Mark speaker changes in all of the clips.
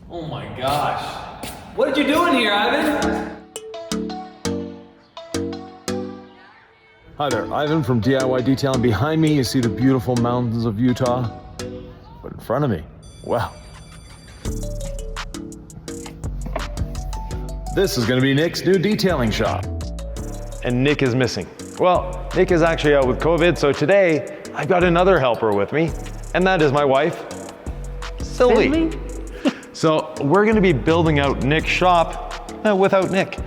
Speaker 1: Oh my gosh. What did you do in here, Ivan?
Speaker 2: Hi there, Ivan from DIY Detailing. Behind me, you see the beautiful mountains of Utah. But in front of me, wow. This is gonna be Nick's new detailing shop. And Nick is missing. Well, Nick is actually out with COVID, so today I've got another helper with me, and that is my wife, Sylvie. So we're gonna be building out Nick's shop without Nick.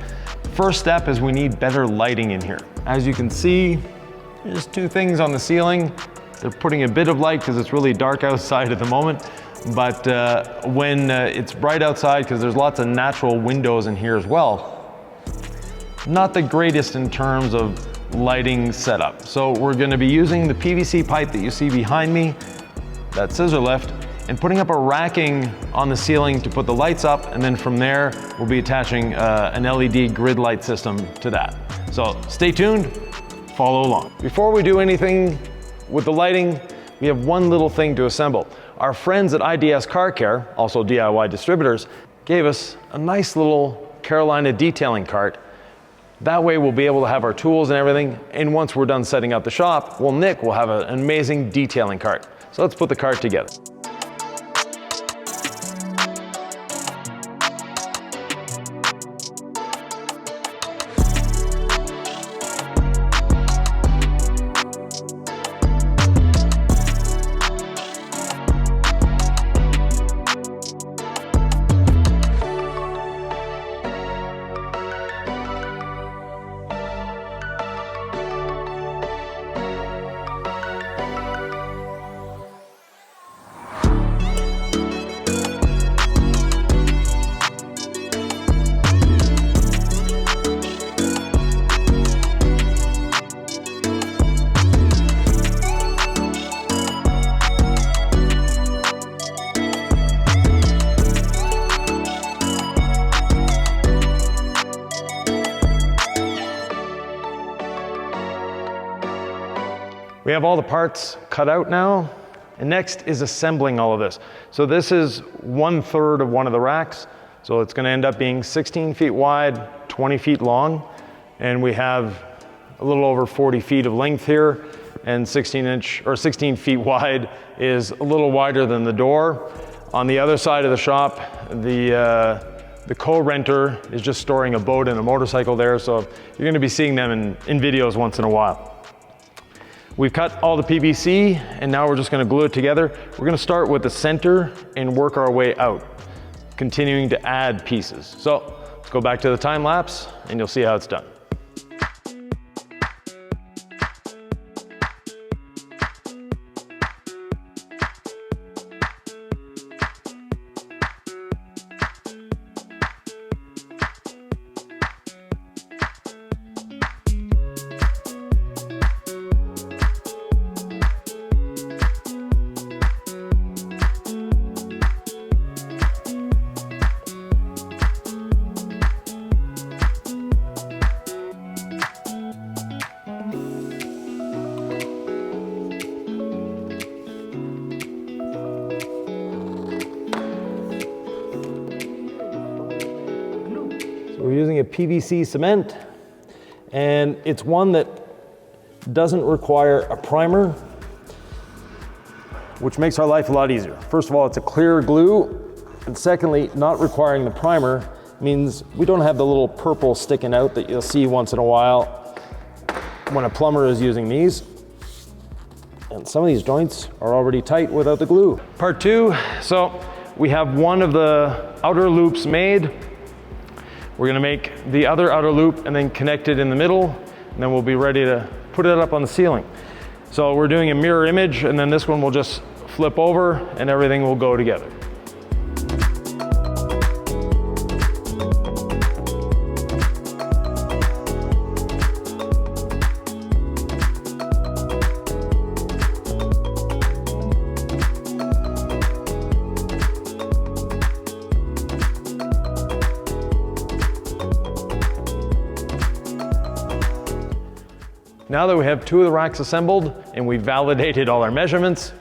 Speaker 2: First step is we need better lighting in here. As you can see, there's two things on the ceiling. They're putting a bit of light because it's really dark outside at the moment. But when it's bright outside, because there's lots of natural windows in here as well, not the greatest in terms of lighting setup. So we're gonna be using the PVC pipe that you see behind me, that scissor lift, and putting up a racking on the ceiling to put the lights up, and then from there, we'll be attaching an LED grid light system to that. So stay tuned, follow along. Before we do anything with the lighting, we have one little thing to assemble. Our friends at IDS Car Care, also DIY distributors, gave us a nice little Carolina detailing cart. That way we'll be able to have our tools and everything, and once we're done setting up the shop, well, Nick will have an amazing detailing cart. So let's put the cart together. We have all the parts cut out now, and next is assembling all of this. So this is 1/3 of one of the racks. So it's gonna end up being 16 feet wide, 20 feet long, and we have a little over 40 feet of length here, and 16 feet wide is a little wider than the door. On the other side of the shop, the co-renter is just storing a boat and a motorcycle there, so you're gonna be seeing them in videos once in a while. We've cut all the PVC, and now we're just gonna glue it together. We're gonna start with the center and work our way out, continuing to add pieces. So let's go back to the time lapse, and you'll see how it's done. We're using a PVC cement, and it's one that doesn't require a primer, which makes our life a lot easier. First of all, it's a clear glue, and secondly, not requiring the primer means we don't have the little purple sticking out that you'll see once in a while when a plumber is using these. And some of these joints are already tight without the glue. Part two, so we have one of the outer loops made. We're gonna make the other outer loop and then connect it in the middle, and then we'll be ready to put it up on the ceiling. So we're doing a mirror image, and then this one will just flip over and everything will go together. Now that we have two of the racks assembled and we validated all our measurements,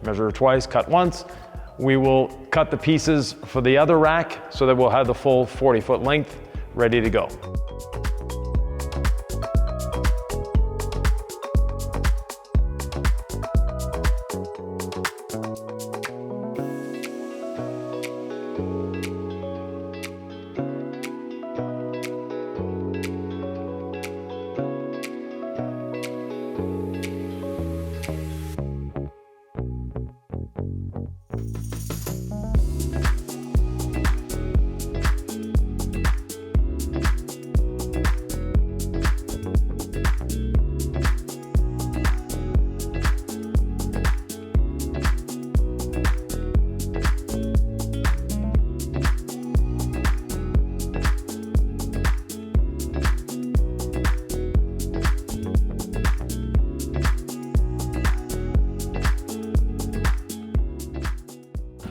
Speaker 2: measure twice, cut once, we will cut the pieces for the other rack so that we'll have the full 40-foot length ready to go.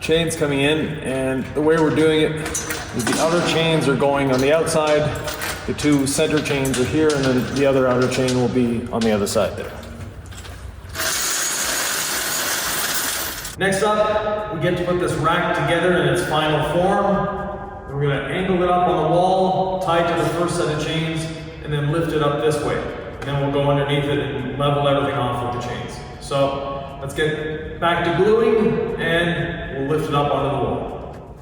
Speaker 3: Chains coming in, and the way we're doing it is the outer chains are going on the outside, the two center chains are here, and then the other outer chain will be on the other side there. Next up, we get to put this rack together in its final form. We're going to angle it up on the wall, tie it to the first set of chains, and then lift it up this way. And then we'll go underneath it and level everything off with the chains. So let's get back to gluing, and we'll lift it up onto the wall.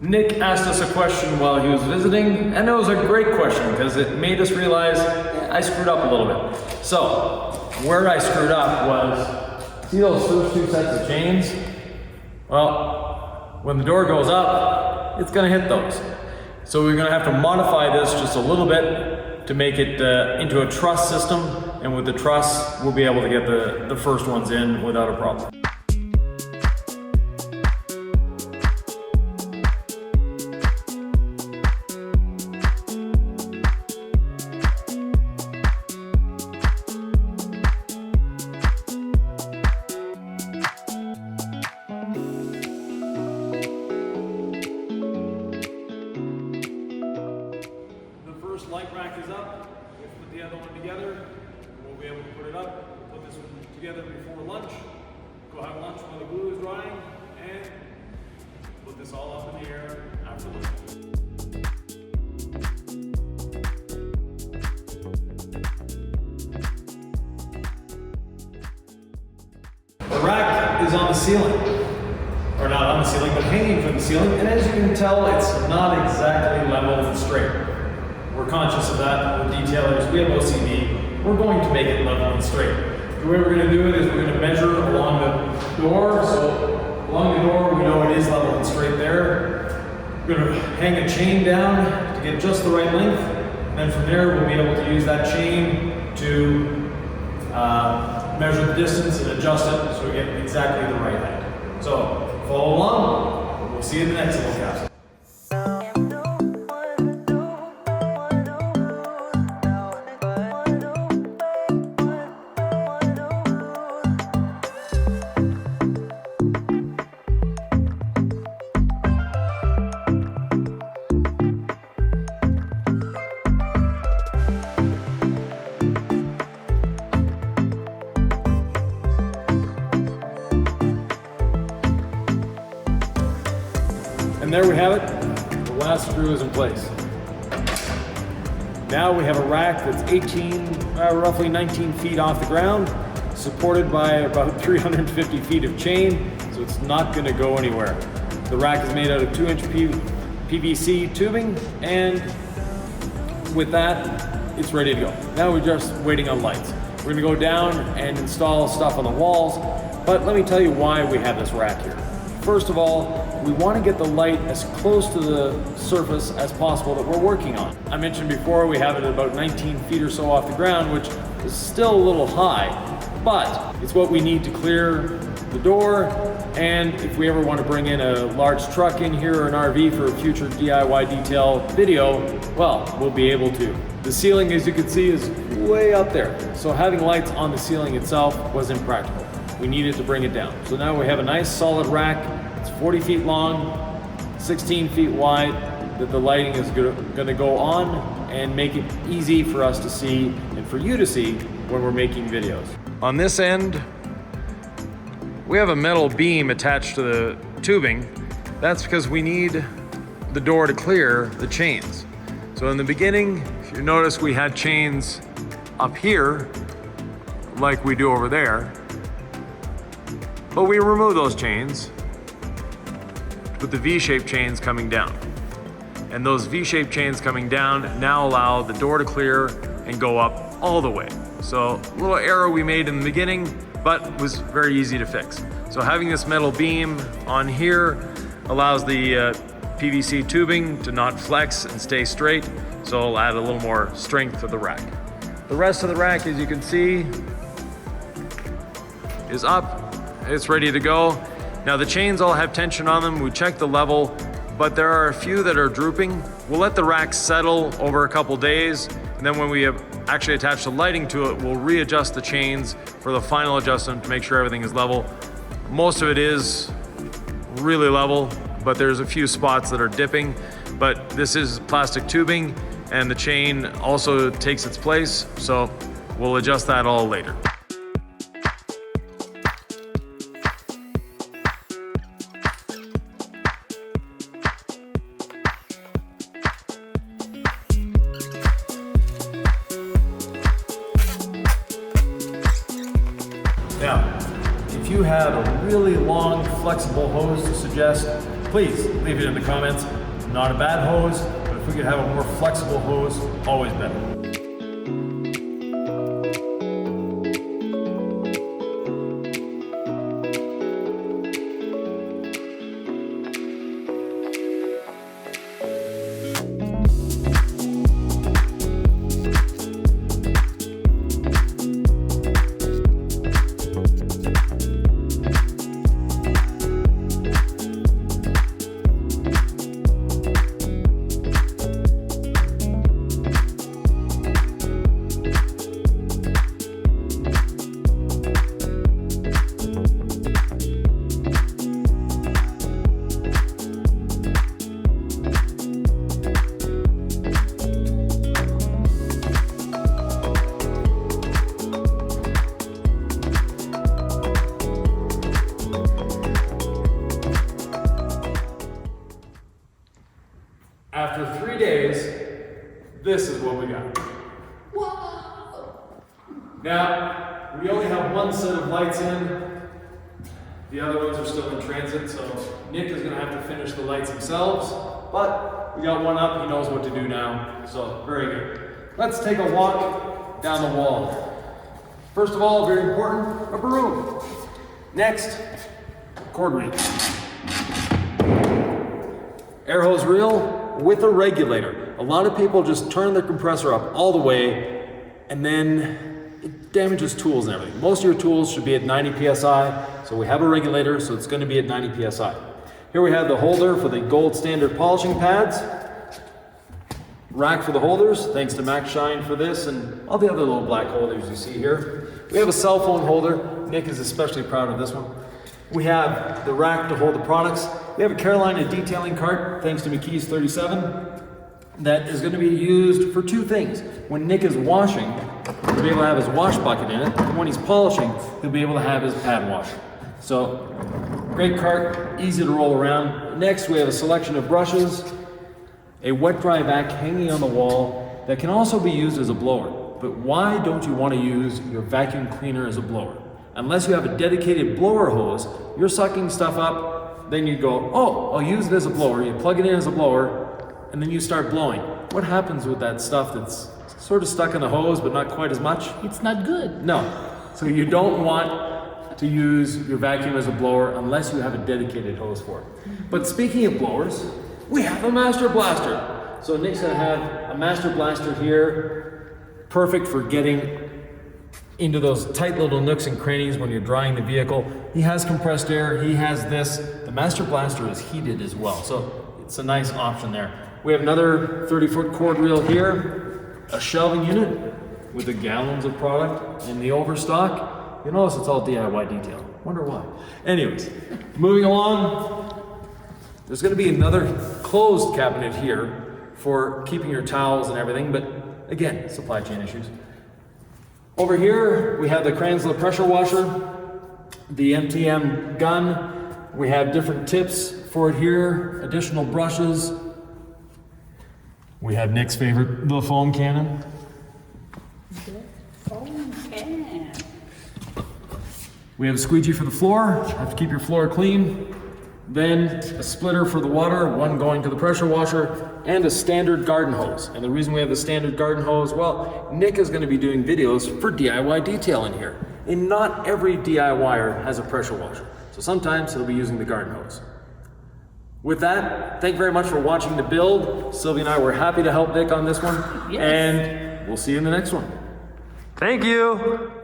Speaker 3: Nick asked us a question while he was visiting, and it was a great question because it made us realize I screwed up a little bit. So where I screwed up was, see those first two sets of chains? Well, when the door goes up, it's gonna hit those. So we're gonna have to modify this just a little bit to make it into a truss system, and with the truss, we'll be able to get the first ones in without a problem. Light rack is up, we'll put the other one together, and we'll be able to put it up, put this one together before lunch, go have lunch while the glue is drying, and put this all up in the air after lunch. The rack is on the ceiling, or not on the ceiling, but hanging from the ceiling, and as you can tell, it's not exactly level and straight. We're conscious of that with detailers. We have OCD. We're going to make it level and straight. The way we're going to do it is we're going to measure along the door. So along the door, we know it is level and straight there. We're going to hang a chain down to get just the right length. And then from there, we'll be able to use that chain to measure the distance and adjust it so we get exactly the right height. So follow along. We'll see you in the next little capsule. And there we have it, the last screw is in place. Now we have a rack that's roughly 19 feet off the ground, supported by about 350 feet of chain, so it's not gonna go anywhere. The rack is made out of 2-inch PVC tubing, and with that, it's ready to go. Now we're just waiting on lights. We're gonna go down and install stuff on the walls, but let me tell you why we have this rack here. First of all, we want to get the light as close to the surface as possible that we're working on. I mentioned before we have it at about 19 feet or so off the ground, which is still a little high, but it's what we need to clear the door, and if we ever want to bring in a large truck in here or an RV for a future DIY detail video, well, we'll be able to. The ceiling, as you can see, is way up there, so having lights on the ceiling itself was impractical. We needed to bring it down. So now we have a nice solid rack. It's 40 feet long, 16 feet wide, that the lighting is gonna go on and make it easy for us to see and for you to see when we're making videos. On this end,
Speaker 2: we have a metal beam attached to the tubing. That's because we need the door to clear the chains. So in the beginning, if you notice, we had chains up here, like we do over there. But we remove those chains with the V-shaped chains coming down. And those V-shaped chains coming down now allow the door to clear and go up all the way. So a little error we made in the beginning, but was very easy to fix. So having this metal beam on here allows the PVC tubing to not flex and stay straight, so it'll add a little more strength to the rack. The rest of the rack, as you can see, is up. It's ready to go. Now the chains all have tension on them. We checked the level, but there are a few that are drooping. We'll let the rack settle over a couple days, and then when we have actually attached the lighting to it, we'll readjust the chains for the final adjustment to make sure everything is level. Most of it is really level, but there's a few spots that are dipping. But this is plastic tubing, and the chain also takes its place, so we'll adjust that all later.
Speaker 3: Now, if you have a really long, flexible hose to suggest, please leave it in the comments. Not a bad hose, but if we could have a more flexible hose, always better. After 3 days, this is what we got. Whoa! Now, we only have one set of lights in. The other ones are still in transit, so Nick is gonna have to finish the lights themselves, but we got one up, he knows what to do now, so very good. Let's take a walk down the wall. First of all, very important, a broom. Next, cord reel. Air hose reel with a regulator. A lot of people just turn their compressor up all the way and then it damages tools and everything. Most of your tools should be at 90 PSI, so we have a regulator, so it's going to be at 90 PSI. Here we have the holder for the gold standard polishing pads. Rack for the holders, thanks to Maxshine for this and all the other little black holders you see here. We have a cell phone holder. Nick is especially proud of this one. We have the rack to hold the products. We have a Carolina detailing cart, thanks to McKee's 37, that is going to be used for two things. When Nick is washing, he'll be able to have his wash bucket in it, and when he's polishing, he'll be able to have his pad washer. So, great cart, easy to roll around. Next, we have a selection of brushes, a wet dry vac hanging on the wall that can also be used as a blower. But why don't you want to use your vacuum cleaner as a blower? Unless you have a dedicated blower hose, you're sucking stuff up, then you go, oh, I'll use it as a blower. You plug it in as a blower, and then you start blowing. What happens with that stuff that's sort of stuck in the hose, but not quite as much?
Speaker 4: It's not good.
Speaker 3: No. So you don't want to use your vacuum as a blower unless you have a dedicated hose for it. But speaking of blowers, we have a Masterblaster. So Nick's gonna have a Masterblaster here, perfect for getting into those tight little nooks and crannies when you're drying the vehicle. He has compressed air, he has this. The Masterblaster is heated as well, so it's a nice option there. We have another 30-foot cord reel here, a shelving unit with the gallons of product in the overstock. You notice it's all DIY detail. Wonder why. Anyways, moving along, there's gonna be another closed cabinet here for keeping your towels and everything, but again, supply chain issues. Over here, we have the Kranzle pressure washer. the MTM gun. We have different tips for it here, additional brushes. We have Nick's favorite, the foam cannon. We have a squeegee for the floor, have to keep your floor clean. Then a splitter for the water, one going to the pressure washer, and a standard garden hose. And the reason we have the standard garden hose, well, Nick is going to be doing videos for DIY detailing here. And not every DIYer has a pressure washer. So sometimes he'll be using the garden hose. With that, thank you very much for watching the build. Sylvie and I were happy to help Nick on this one.
Speaker 4: Yes.
Speaker 3: And we'll see you in the next one.
Speaker 2: Thank you.